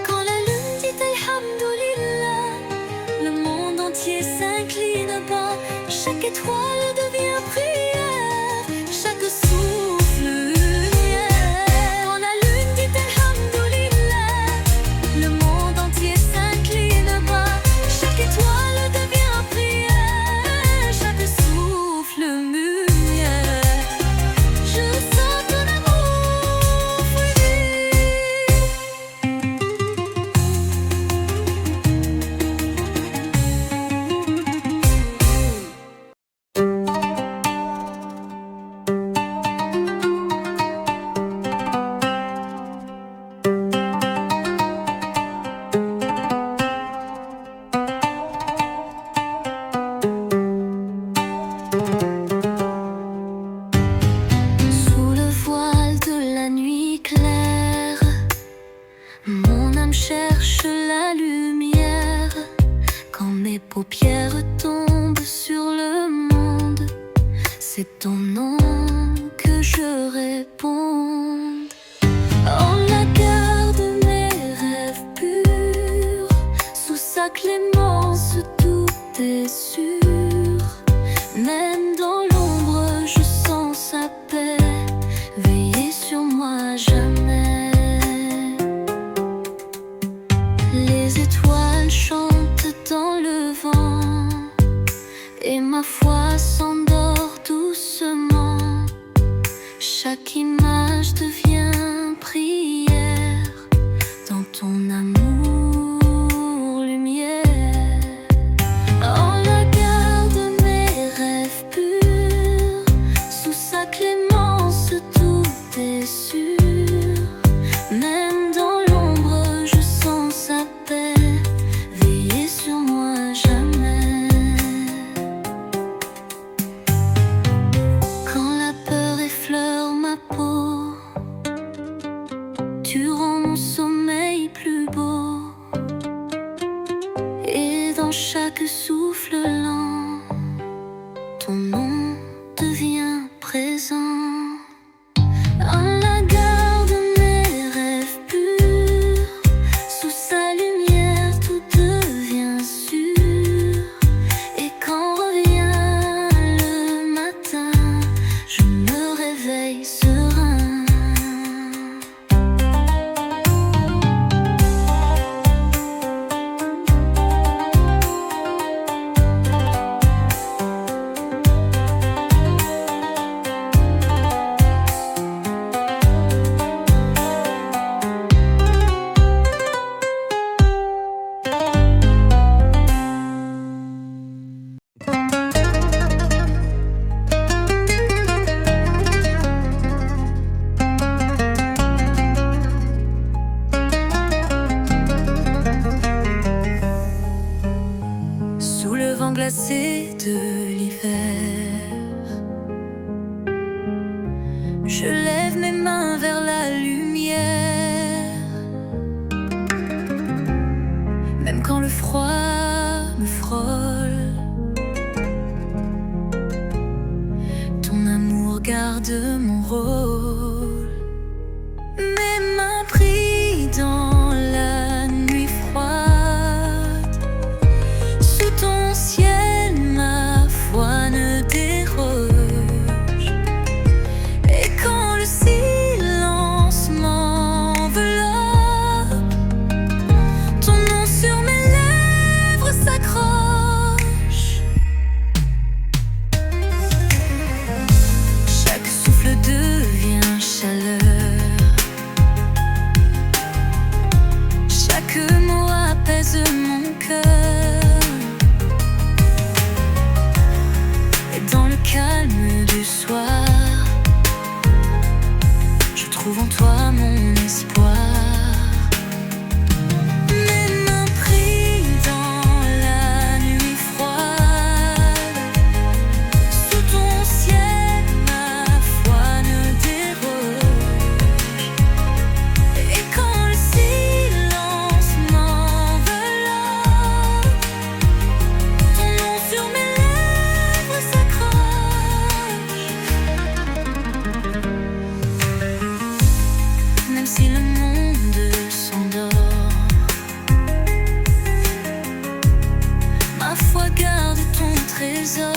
Quand la lune dit alhamdulillah, le monde entier s'incline bas. Chaque étoile devient prière, chaque souffle lumière. Quand la lune dit alhamdulillah, le monde entier s'incline bas. Chaque étoile devient prière, chaque souffle lumière. Je sens ton amour fluide. Sous le voile de la nuit claire, mon âme cherche la lumière. Quand mes paupières tombent sur le monde, c'est ton nom que je réponde. En la garde mes rêves purs, sous sa clémence tout est sûr. Même dans l'ombre je sens sa paix, veiller sur moi jamais. Les étoiles chantent dans le vent et ma foi s'endort doucement. Chaque image devient prière dans ton amour lumière. En la garde mes rêves purs, sous sa clémence tout est sûr. Même dans l'ombre je sens sa paix, veiller sur moi jamais. Quand la peur effleure ma peau, tu rends mon sommeil plus beau. Et dans chaque souffle lent, ton nom devient présent. En la garde mes rêves purs, sous sa lumière tout devient sûr. Et quand revient le matin, je me réveille serein. garde mon rôle. Mes mains brillent dans la nuit froide. Sous ton ciel, ma foi ne déroge. Et quand le silence m'enveloppe, ton nom sur mes lèvres s'accroche. Chaque souffle devient chaleur. Chaque mot apaise mon cœur. Et dans le calme du soir, je trouve en toi mon espoir. Mes mains brillent dans la nuit froide. Sous ton ciel, ma foi ne déroge. Et quand le silence m'enveloppe, ton nom sur mes lèvres s'accroche. Même si le monde s'endort, ma foi garde ton trésor.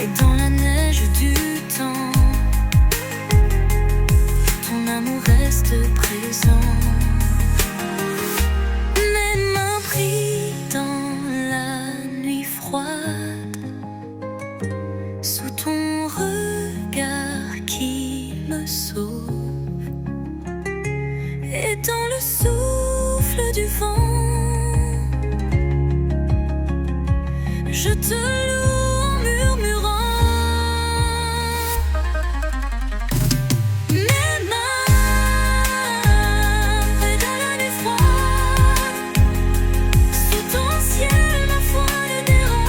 Et dans la neige du temps, ton amour reste présent. Mes mains brillent dans la nuit froide. Sous ton regard qui me sauve. Et dans le souffle du vent, je te loue en murmurant. Mes mains près de la nuit froide. Sous ton ciel, ma foi ne déroge.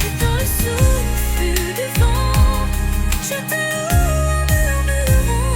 Et dans le souffle du vent, je te loue en murmurant.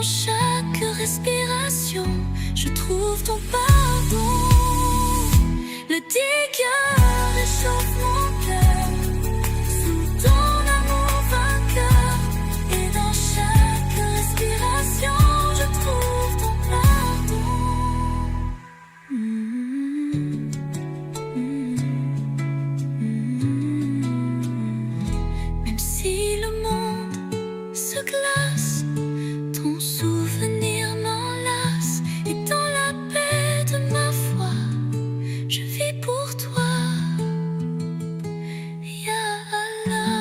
chaque respiration, je trouve ton pardon. Le digueur réchauffe mon cœur sous ton amour vainqueur. Et dans chaque respiration, je trouve ton pardon. Même si le monde se glace, ton souvenir m'enlace. Et dans la paix de ma foi, je vis pour toi, Ya Allah.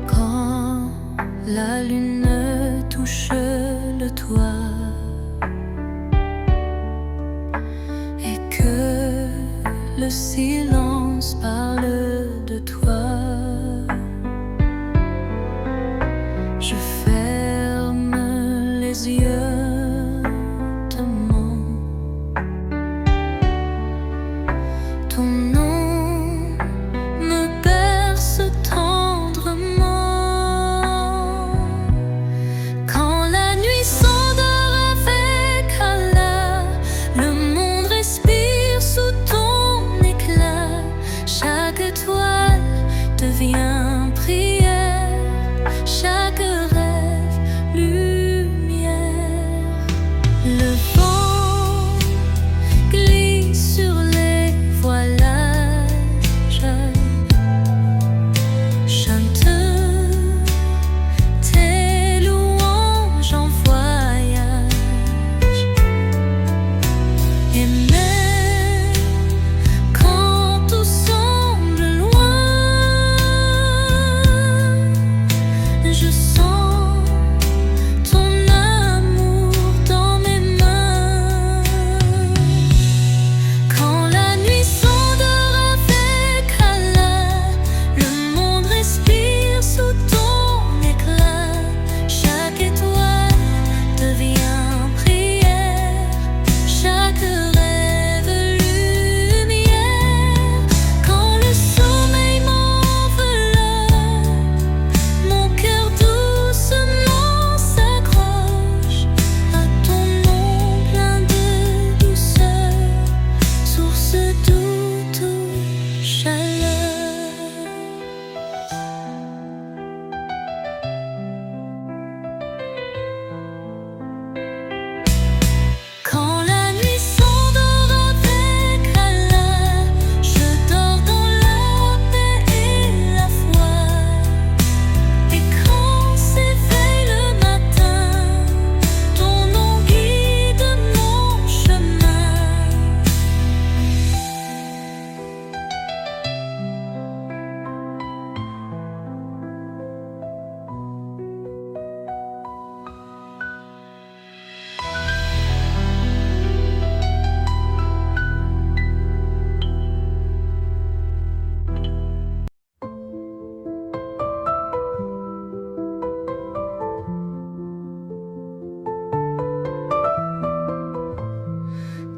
Quand la lune touche le toit et que le silence parle de toi, je ferme les yeux lentement. Ton nom me berce tendrement. Quand la nuit s'endort avec Allah, le monde respire sous ton éclat. Chaque étoile devient prière, chaque rêve lumière. Le vent glisse sur les voilages, chante tes louanges en voyage. Et même quand tout semble loin, je sens ton amour dans mes mains. Quand la nuit s'endort avec Allah, le monde respire sous ton éclat. Chaque étoile devient prière, chaque rêve lumière. Quand le sommeil m'enveloppe, mon cœur doucement s'accroche à ton nom plein de douceur, source d'où toute chaleur. Quand la nuit s'endort avec Allah, je dors dans la paix et la foi. Et quand s'éveille le matin, ton nom guide mon chemin.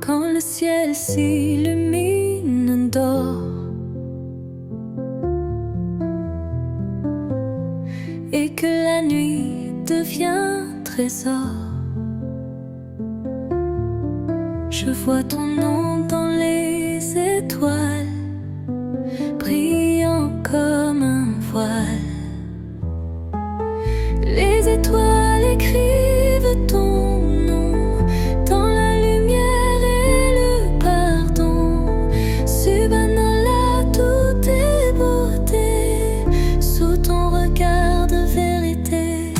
Quand le ciel s'illumine d'or et que la nuit devient trésor, je vois ton nom dans les étoiles, brillant comme un voile. Les étoiles écrivent ton nom dans la lumière et le pardon. Subhanallah, tout est beauté sous ton regard de vérité.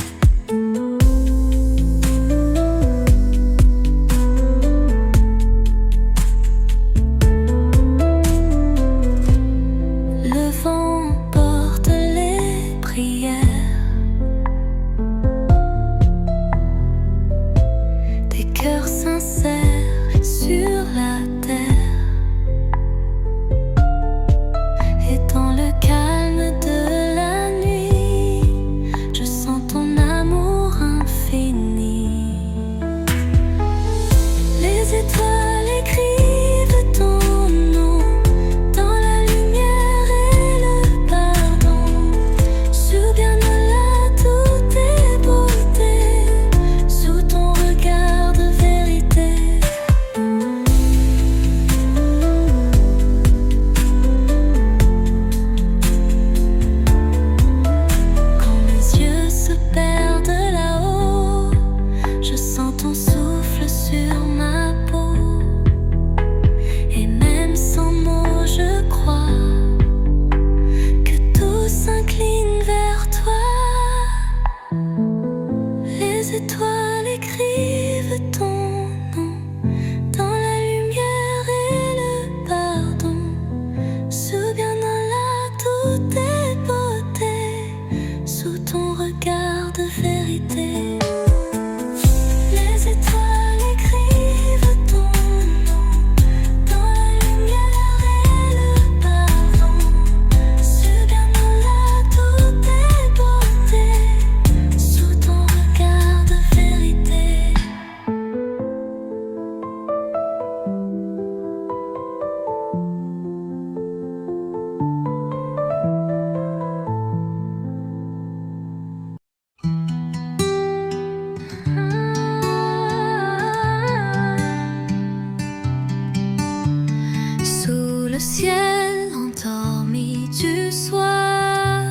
étoiles écrivent ton nom dans la lumière et le pardon. Souviens là toute tes beautés sous ton regard de vérité. Les étoiles écrivent ton nom dans la lumière et le pardon. Souviens là toutes tes beautés sous ton regard de vérité. Sous le ciel endormi du soir,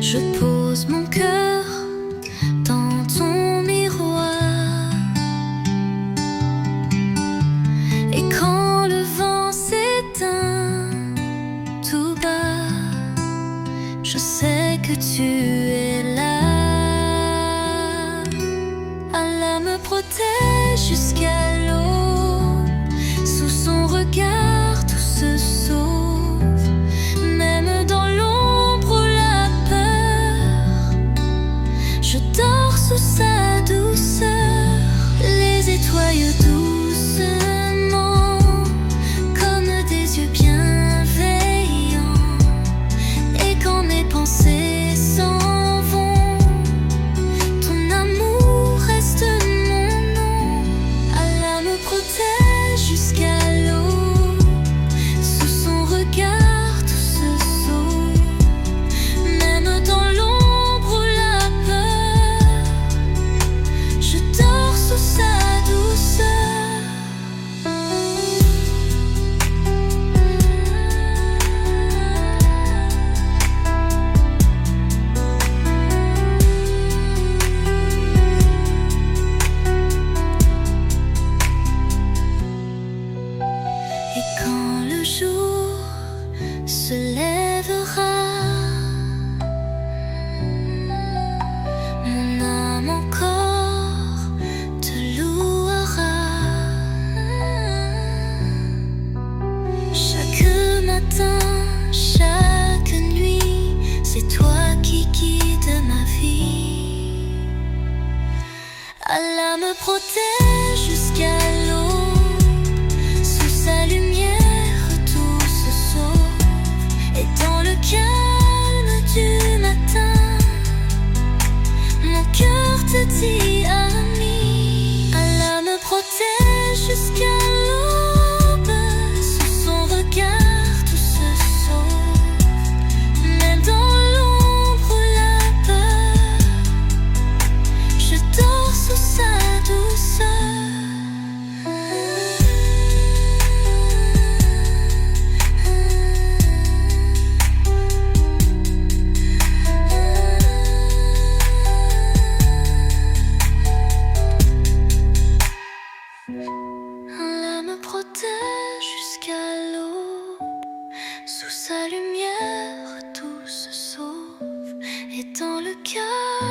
je pose mon cœur dans ton miroir. Et quand le vent s'éteint tout bas, je sais que tu es là. Allah me protège jusqu'à l'aube. Sous son regard tout se sauve. Même dans l'ombre ou la peur, je dors sous sa douceur. Les étoiles doucement comme des yeux bienveillants. Et quand mes pensées s'en vont, ton amour reste mon nom. Allah me protège jusqu'à l'aube. Sous son regard tout se sauve. Même dans l'ombre ou la peur, je dors sous sa douceur. Et quand le jour se lèvera, mon âme encore te louera. Chaque matin, chaque nuit, c'est toi qui guides ma vie. Allah me protège jusqu'à l'aube. Sous sa lumière tout se sauve. Et dans le calme du matin, mon cœur te dit ami. Allah me protège jusqu'à l'aube. Sous son regard tout se sauve. Même dans l'ombre ou la peur, je dors sous sa douceur. Allah me protège jusqu'à l'aube. Sous sa lumière tout se sauve. Et dans le cœur